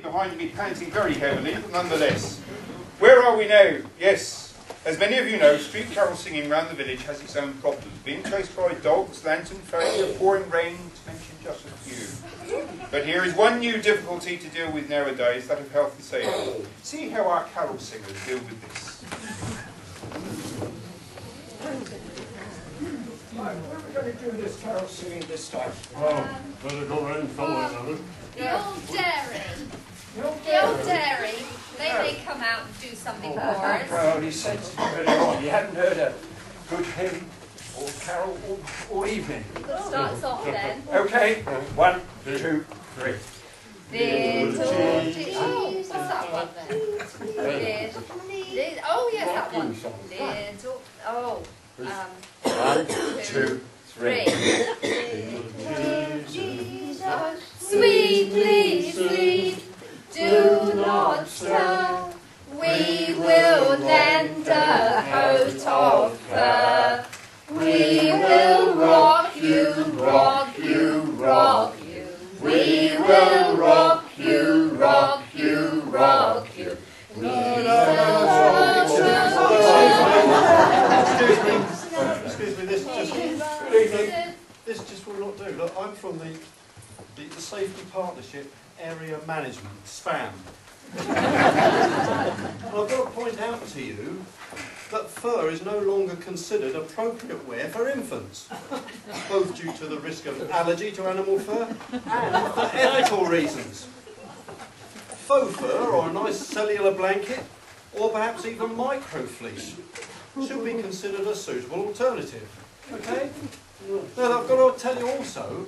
behind me panting very heavily, but nonetheless. Where are we now? Yes, as many of you know, street carol singing round the village has its own problems. Being chased by dogs, lantern failure, pouring rain, to mention just a few. But here is one new difficulty to deal with nowadays, that of health and safety. See how our carol singers deal with this. Right, where are we going to do this carol singing this time? Oh, better go around somewhere, another. The old dairy. The old The old dairy. They may come out and do something for us. Well, he said earlier on he hadn't heard a good hymn or carol all evening. We'll start us off then. Okay, 1, 2, 3. Little Jesus. What's that one then? Oh, yes, that one. Little. Oh. 1, 2, 3. Jesus, sweetly sleep, do not stir. We will lend a coat of fur. We will rock you, rock you, rock you. We will rock you, rock you, rock you. We will rock you. Excuse me, this just will not do. Look, I'm from the Safety Partnership Area Management, SPAM. And I've got to point out to you that fur is no longer considered appropriate wear for infants, both due to the risk of allergy to animal fur and for ethical reasons. Faux fur, or a nice cellular blanket, or perhaps even microfleece, should be considered a suitable alternative. Okay? Now, I've got to tell you also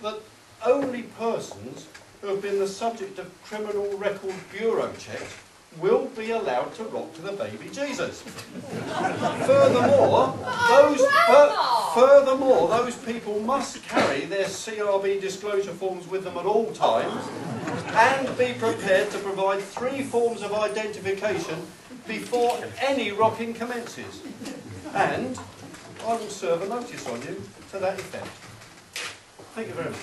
that only persons who have been the subject of criminal record bureau checks will be allowed to rock to the baby Jesus. Furthermore, those people must carry their CRB disclosure forms with them at all times and be prepared to provide 3 forms of identification before any rocking commences. And I will serve a notice on you to that effect. Thank you very much.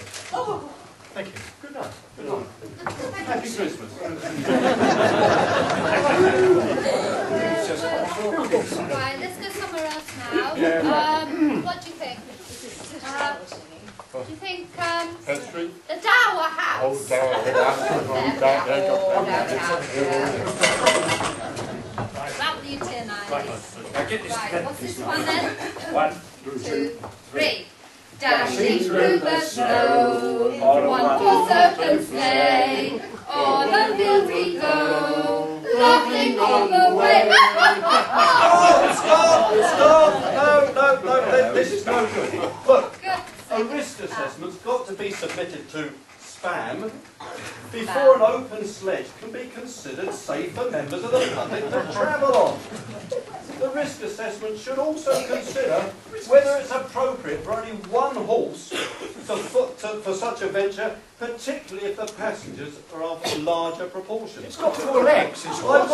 Thank you. Good night. Good night. Happy Christmas. Right, let's go somewhere else now. What do you think? Do you think the Dower House? Rattle you tin, Right, what's this one then? 1, 2, 3. Dashing through the snow, one horse open sleigh, on a hill we go, laughing all the way. Stop! No, this is no good. Look, a risk assessment's got to be submitted to SPAM before an open sledge can be considered safe for members of the public to travel on. The risk assessment should also consider whether it's appropriate for only one horse for such a venture, particularly if the passengers are of larger proportions. It's got 4 legs, it's I'm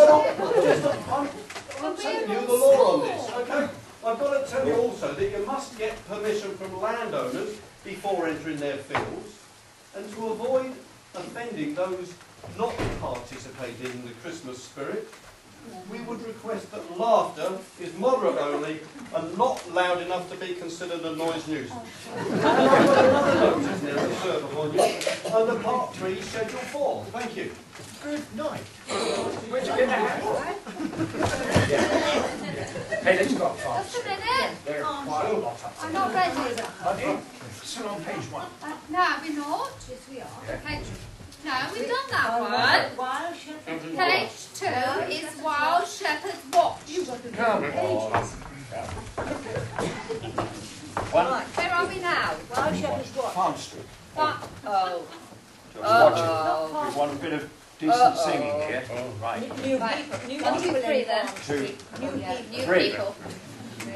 telling you the law on this, okay? I've got to tell you also that you must get permission from landowners before entering their fields, and to avoid offending those not participating in the Christmas spirit, we would request that laughter is moderate only and not loud enough to be considered a noise nuisance. And I've got another notice now to serve upon you under Part 3, Schedule 4. Thank you. Good night. Where'd you get the hat? Hey, let's go up fast. Just a minute. They're quite a lot up. I'm not ready. Are you? Still on page 1. No, we're not. Yes, we are. Page. No, we've done that one. Wild Shepherd's Page 2 is Wild Shepherd's Watch. Come on. Where are we now? Wild Shepherd's Watch. Farm Street. Oh. We want a bit of decent singing here. Right. New One, two, people three in then. Farm 2, Street. New 3. people.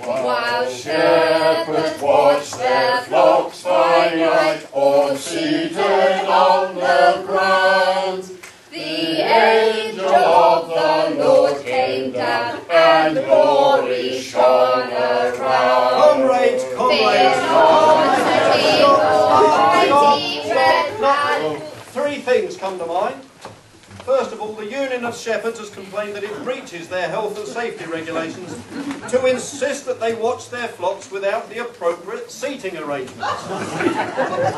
Wild shepherds watch their flocks by night, all seated on the ground. The angel of the Lord came down, and glory shone around. Comrades, Three Three things, come to mind. First of all, the Union of Shepherds has complained that it breaches their health and safety regulations to insist that they watch their flocks without the appropriate seating arrangements.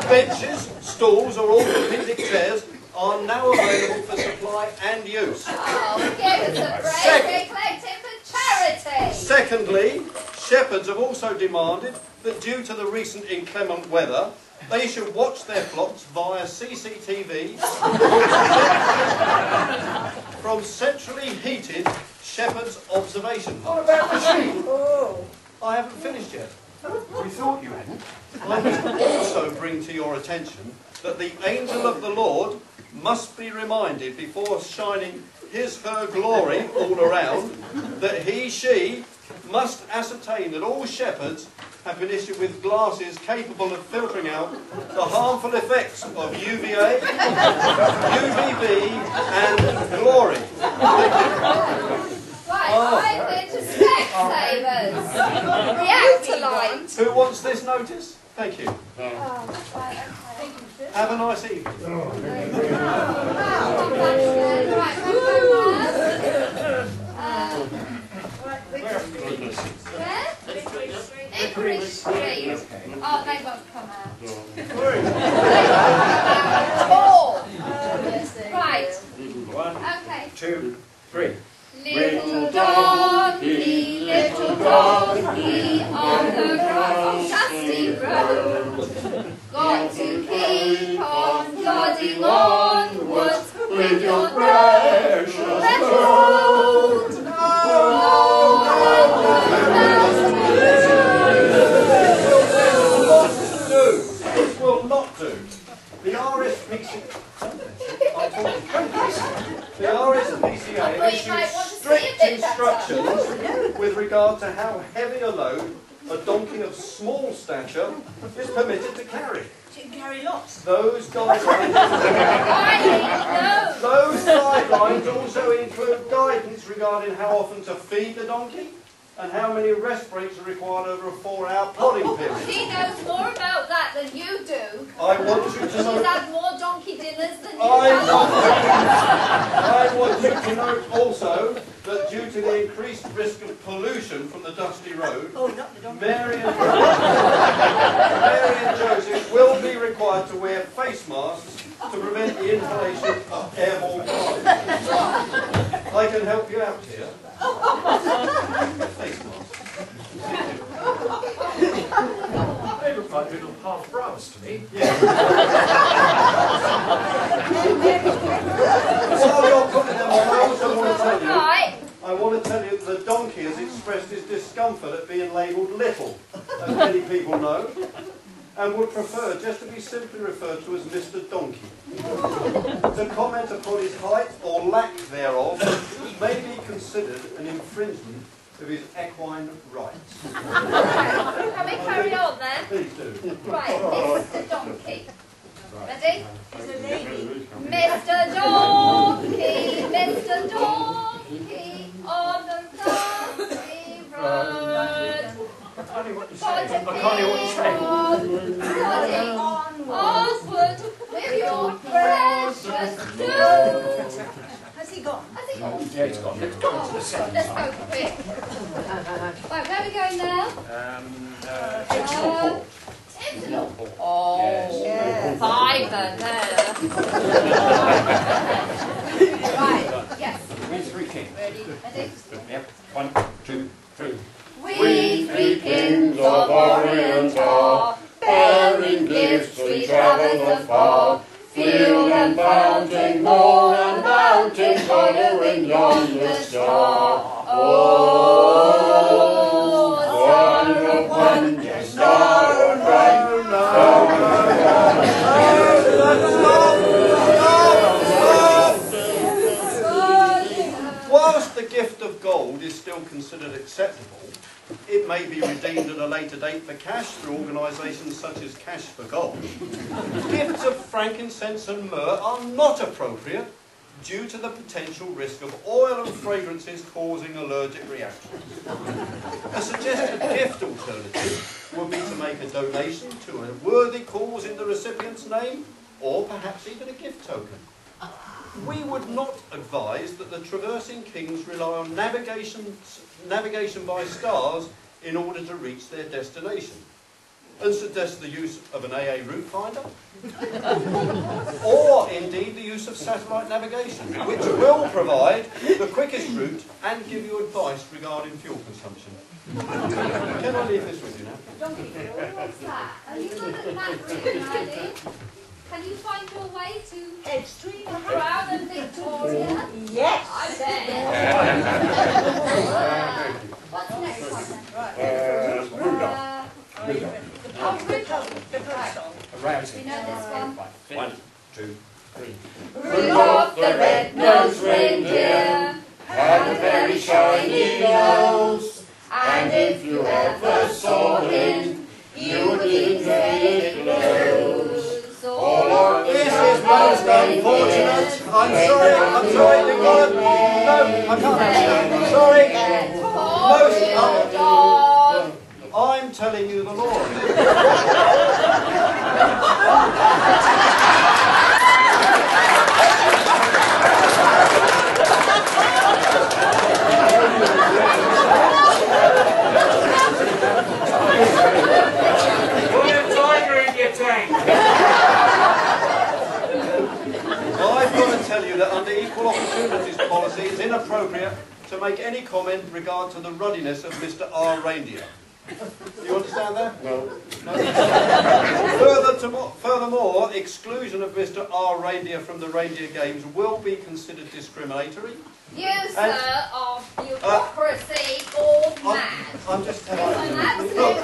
Benches, stools or orthopedic chairs are now available for supply and use. Oh, give us a break, we're collecting for charity. Secondly, shepherds have also demanded that due to the recent inclement weather, they should watch their flocks via CCTV from centrally heated shepherds' observation What huts. about the sheep? Oh. I haven't finished yet. We thought you hadn't. I must also bring to your attention that the angel of the Lord must be reminded before shining her glory all around that she must ascertain that all shepherds have been issued with glasses capable of filtering out the harmful effects of UVA, UVB and glory. right, I'm here to Specsavers. Reactor light. Who wants this notice? Thank you. Oh, right, okay. Have a nice evening. Hickory Street. Oh, they won't come out. Right. 1, Okay. 2, 3. Little donkey on the rough, dusty road. Got to keep on plodding onwards with your precious load. This will not do. The RSPCA have issued strict instructions with regard to how heavy a load a donkey of small stature is permitted to carry. She can carry lots. Those guidelines also include guidance regarding how often to feed the donkey and how many rest breaks are required over a 4-hour plodding period. She knows more about that than you do. I want you to She's know. had more donkey dinners than you I have. want you to note also that due to the increased risk of pollution from the dusty road, Oh, not the donkey. Mary and Joseph will be required to wear face masks to prevent the inhalation of airborne particles. I can help you out here. Face masks. They look like little half bras to me. While you're putting them on, I also want to tell you. Right. I want to tell you that the donkey has expressed his discomfort at being labelled little, as many people know, and would prefer just to be simply referred to as Mr. Donkey. To comment upon his height or lack thereof may be considered an infringement of his equine rights. Can we carry on then? Please do. Right, Mr. Donkey. Ready? It's a lady. Mr. Donkey, Mr. Donkey, on the dusty road. I can't hear what you're saying. I can't hear what you're saying. Plodding onward with your precious load. Has he gone? Has he gone? Yeah, it's gone. Let's go into the sun. Let's go quick. Right, where are we going now? Tintinhull. Tintinhull. Oh, Yes. fibre there. Right, yes. We three kings. Ready? Yep. 1, 2, 3. We three kings of Orient are, bearing gifts we travel afar. Field and fountain, moor and mountain, following yonder star. Oh, star of wonder, star of bright. Whilst the gift of gold is still considered acceptable, it may be redeemed at a later date for cash through organisations such as Cash for Gold. Gifts of frankincense and myrrh are not appropriate due to the potential risk of oil and fragrances causing allergic reactions. A suggested gift alternative would be to make a donation to a worthy cause in the recipient's name, or perhaps even a gift token. We would not advise that the traversing kings rely on navigation by stars in order to reach their destination, and suggest the use of an AA route finder, or indeed the use of satellite navigation, which will provide the quickest route and give you advice regarding fuel consumption. Can I leave this with you now? What's that? Are you good at map reading, Riley? Can you find your way to Head Street. Crown and Victoria? Yes. I bet. What's the next one then? The postal. We know this one. 1, 2, 3. Rudolph the red-nosed reindeer had a very shiny nose, and if you ever saw him, you would think that it glows. This is most unfortunate. I'm sorry, you got it. No, I can't. Sorry. I'm telling you the law. Put a tiger in your tank. I've got to tell you that under equal opportunities policy, it's inappropriate to make any comment in regard to the ruddiness of Mr. R. Reindeer. Do you understand that? No. Furthermore, exclusion of Mr. R. Reindeer from the reindeer games will be considered discriminatory. You, sir, are bureaucracy or mad. I'm just telling you. An absolute